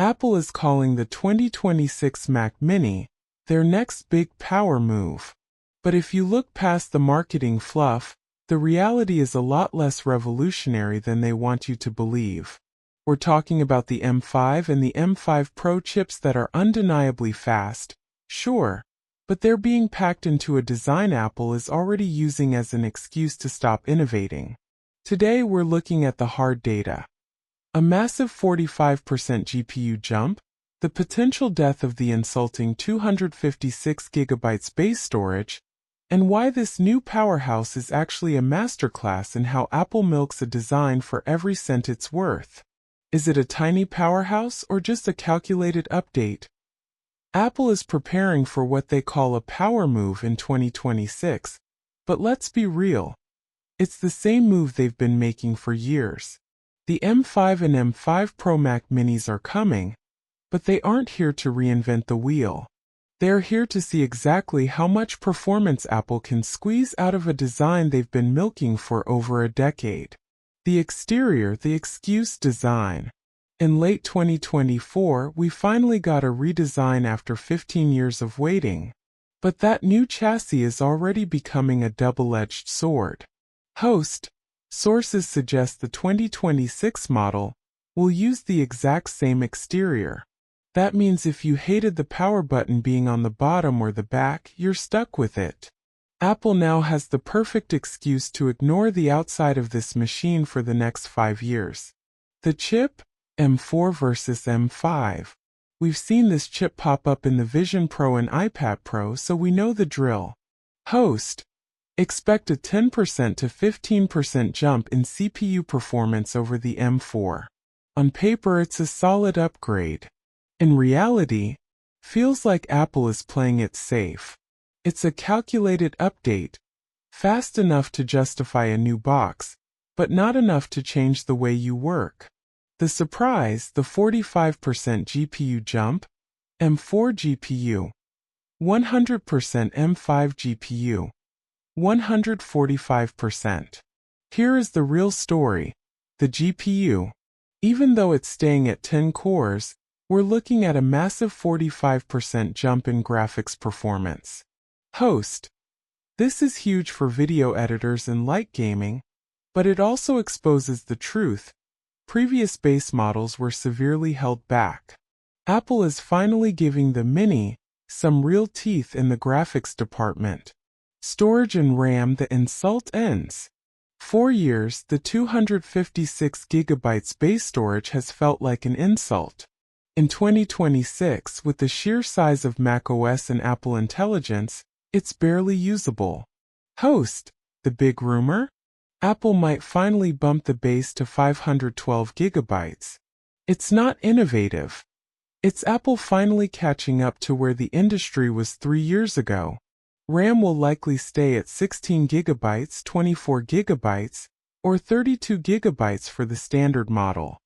Apple is calling the 2026 Mac Mini their next big power move. But if you look past the marketing fluff, the reality is a lot less revolutionary than they want you to believe. We're talking about the M5 and the M5 Pro chips that are undeniably fast, sure, but they're being packed into a design Apple is already using as an excuse to stop innovating. Today we're looking at the hard data. A massive 45% GPU jump, the potential death of the insulting 256GB space storage, and why this new powerhouse is actually a masterclass in how Apple milks a design for every cent it's worth. Is it a tiny powerhouse or just a calculated update? Apple is preparing for what they call a power move in 2026, but let's be real. It's the same move they've been making for years. The M5 and M5 Pro Mac Minis are coming, but they aren't here to reinvent the wheel. They're here to see exactly how much performance Apple can squeeze out of a design they've been milking for over a decade. The exterior, the excuse design. In late 2024, we finally got a redesign after 15 years of waiting. But that new chassis is already becoming a double-edged sword. Sources suggest the 2026 model will use the exact same exterior. That means if you hated the power button being on the bottom or the back, you're stuck with it. Apple now has the perfect excuse to ignore the outside of this machine for the next 5 years. The chip? M4 versus M5. We've seen this chip pop up in the Vision Pro and iPad Pro, so we know the drill. Expect a 10% to 15% jump in CPU performance over the M4. On paper, it's a solid upgrade. In reality, feels like Apple is playing it safe. It's a calculated update, fast enough to justify a new box, but not enough to change the way you work. The surprise, the 45% GPU jump, M4 GPU, 100% M5 GPU, 145%. Here is the real story. The GPU, even though it's staying at 10 cores, we're looking at a massive 45% jump in graphics performance. This is huge for video editors and light gaming, but it also exposes the truth. Previous base models were severely held back. Apple is finally giving the Mini some real teeth in the graphics department. Storage and RAM, the insult ends. 4 years, the 256GB space storage has felt like an insult. In 2026, with the sheer size of macOS and Apple Intelligence, it's barely usable. The big rumor? Apple might finally bump the base to 512GB. It's not innovative. It's Apple finally catching up to where the industry was 3 years ago. RAM will likely stay at 16GB, 24GB, or 32GB for the standard model.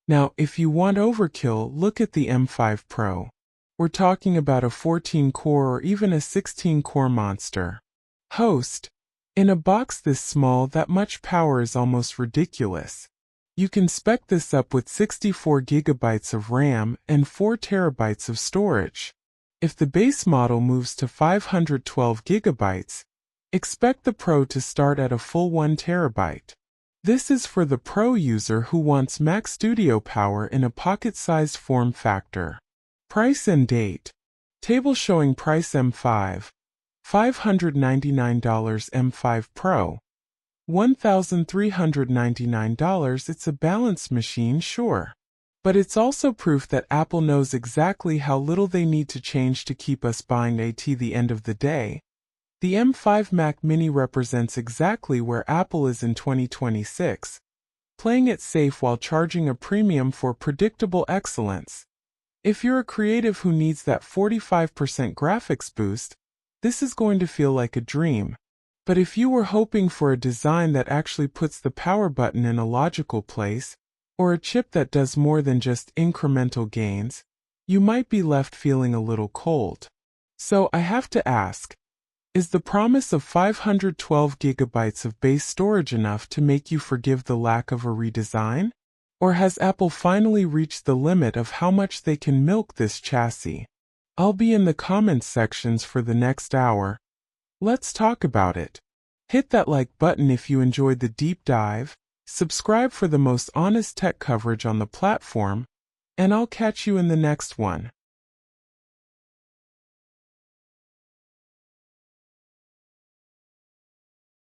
Now, if you want overkill, look at the M5 Pro. We're talking about a 14-core or even a 16-core monster. In a box this small, that much power is almost ridiculous. You can spec this up with 64GB of RAM and 4TB of storage. If the base model moves to 512GB, expect the Pro to start at a full 1TB. This is for the Pro user who wants Mac Studio power in a pocket-sized form factor. Price and date. Table showing price M5. $599 M5 Pro. $1,399. It's a balanced machine, sure. But it's also proof that Apple knows exactly how little they need to change to keep us buying at the end of the day. The M5 Mac Mini represents exactly where Apple is in 2026, playing it safe while charging a premium for predictable excellence. If you're a creative who needs that 45% graphics boost, this is going to feel like a dream. But if you were hoping for a design that actually puts the power button in a logical place, or a chip that does more than just incremental gains, you might be left feeling a little cold. So I have to ask, is the promise of 512GB of base storage enough to make you forgive the lack of a redesign? Or has Apple finally reached the limit of how much they can milk this chassis? I'll be in the comments sections for the next hour. Let's talk about it. Hit that like button if you enjoyed the deep dive, subscribe for the most honest tech coverage on the platform, and I'll catch you in the next one.